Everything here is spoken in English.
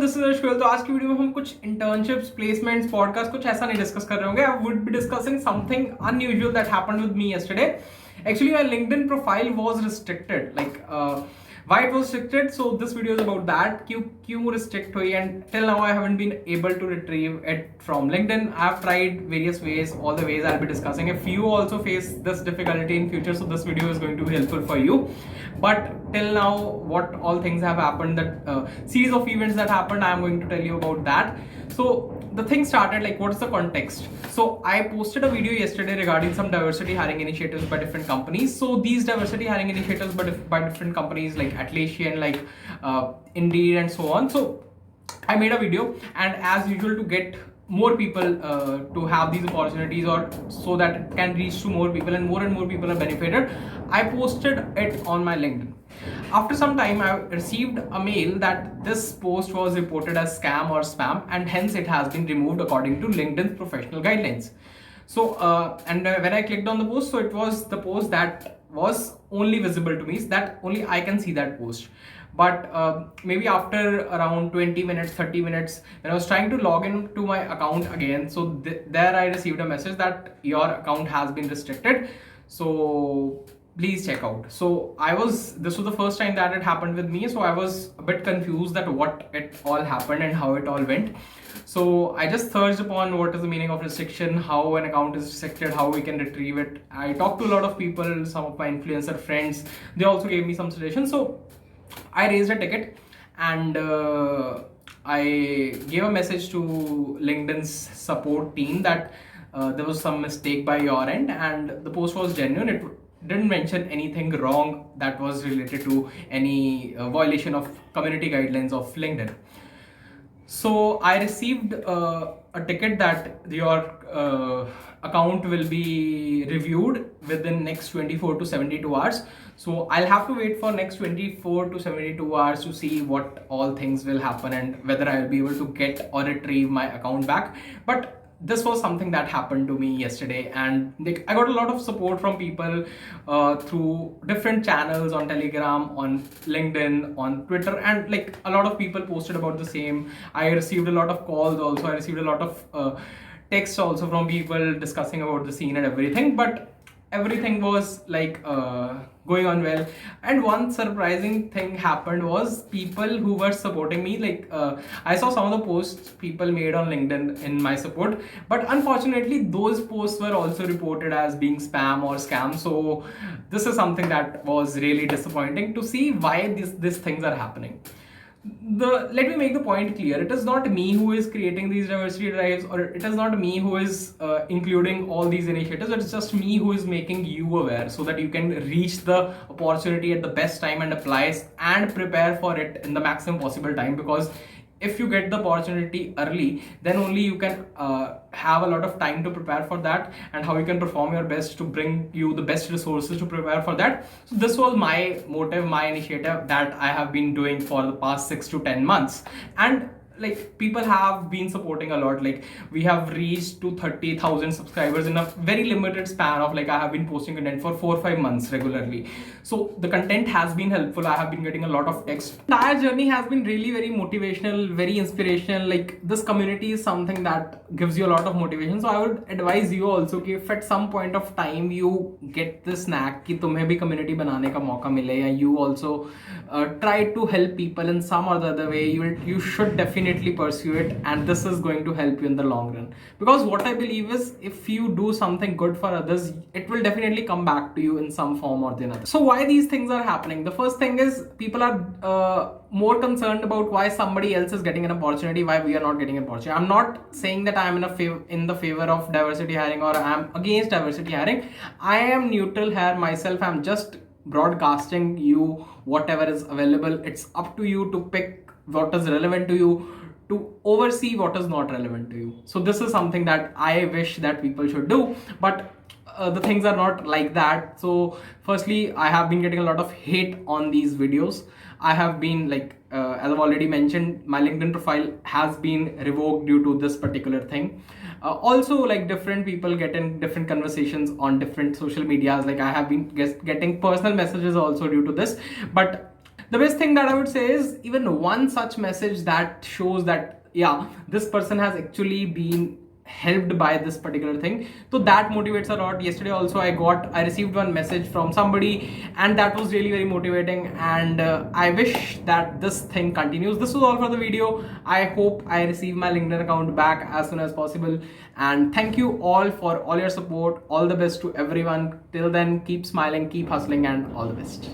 This is अश्विल। तो आज की वीडियो में हम कुछ इंटर्नशिप्स, प्लेसमेंट्स, पॉडकास्ट कुछ ऐसा नहीं डिस्कस कर रहे होंगे। I would be discussing something unusual that happened with me yesterday. Actually, my LinkedIn profile was restricted. Why it was restricted? So this video is about that. क्यों restrict हुई? And till now I haven't been able to retrieve it from LinkedIn. I have tried various ways, all the ways I'll be discussing. If you also face this difficulty in future, so this video is going to be helpful for you. But till now, what all things have happened, that series of events that happened, I am going to tell you about that. So the thing started, like, what is the context? So I posted a video yesterday regarding some diversity hiring initiatives by different companies. So these diversity hiring initiatives by different companies like Atlassian, Indeed, and so on. So I made a video, and as usual, to get more people to have these opportunities, or so that it can reach to more people and more people are benefited, I posted it on my LinkedIn. After some time, I received a mail that this post was reported as scam or spam, and hence it has been removed according to LinkedIn's professional guidelines. So when I clicked on the post, so it was the post that was only visible to me, so that only I can see that post. But maybe after around 20 minutes, 30 minutes, when I was trying to log in to my account again, so there I received a message that your account has been restricted, so please check out. So this was the first time that it happened with me, so I was a bit confused that what it all happened and how it all went. So I just searched upon what is the meaning of restriction, how an account is restricted, how we can retrieve it. I talked to a lot of people, some of my influencer friends, they also gave me some suggestions. So I raised a ticket, and I gave a message to LinkedIn's support team that there was some mistake by your end, and the post was genuine. It didn't mention anything wrong that was related to any violation of community guidelines of LinkedIn. So I received a ticket that your account will be reviewed within next 24 to 72 hours. So I'll have to wait for next 24 to 72 hours to see what all things will happen and whether I'll be able to get or retrieve my account back. But this was something that happened to me yesterday, and I got a lot of support from people through different channels on Telegram, on LinkedIn, on Twitter, and a lot of people posted about the same. I received a lot of calls also. I received a lot of texts also from people discussing about the scene and everything. But everything was going on well, and one surprising thing happened was people who were supporting me, I saw some of the posts people made on LinkedIn in my support, but unfortunately those posts were also reported as being spam or scam. So this is something that was really disappointing to see why these things are happening. Let me make the point clear. It is not me who is creating these diversity drives, or it is not me who is including all these initiatives. It's just me who is making you aware so that you can reach the opportunity at the best time and apply and prepare for it in the maximum possible time. Because if you get the opportunity early, then only you can have a lot of time to prepare for that, and how you can perform your best to bring you the best resources to prepare for that. So this was my motive, my initiative that I have been doing for the past 6 to 10 months. And people have been supporting a lot. We have reached to 30,000 subscribers in a very limited span of I have been posting content for 4 or 5 months regularly. So the content has been helpful. I have been getting a lot of text. The entire journey has been really very motivational, very inspirational. This community is something that gives you a lot of motivation. So I would advise you also कि if at some point of time you get this knack कि तुम्हें भी community बनाने का मौका मिले, या you also try to help people in some or the other way, you should definitely pursue it, and this is going to help you in the long run. Because what I believe is, if you do something good for others, it will definitely come back to you in some form or the another. So why these things are happening? The first thing is, people are more concerned about why somebody else is getting an opportunity, why we are not getting an opportunity. I'm not saying that I am in the favor of diversity hiring, or I am against diversity hiring. I am neutral here myself. I'm just broadcasting you whatever is available. It's up to you to pick what is relevant to you, to oversee what is not relevant to you. So this is something that I wish that people should do, but the things are not like that. So firstly, I have been getting a lot of hate on these videos. I have been as I've already mentioned, my LinkedIn profile has been revoked due to this particular thing. Also, different people get in different conversations on different social medias. I have been getting personal messages also due to this. But The best thing that I would say is even one such message that shows that, yeah, this person has actually been helped by this particular thing, so that motivates a lot. Yesterday also I received one message from somebody, and that was really very motivating, and I wish that this thing continues. This was all for the video. I hope I receive my LinkedIn account back as soon as possible, and thank you all for all your support. All the best to everyone. Till then, keep smiling, keep hustling, and all the best.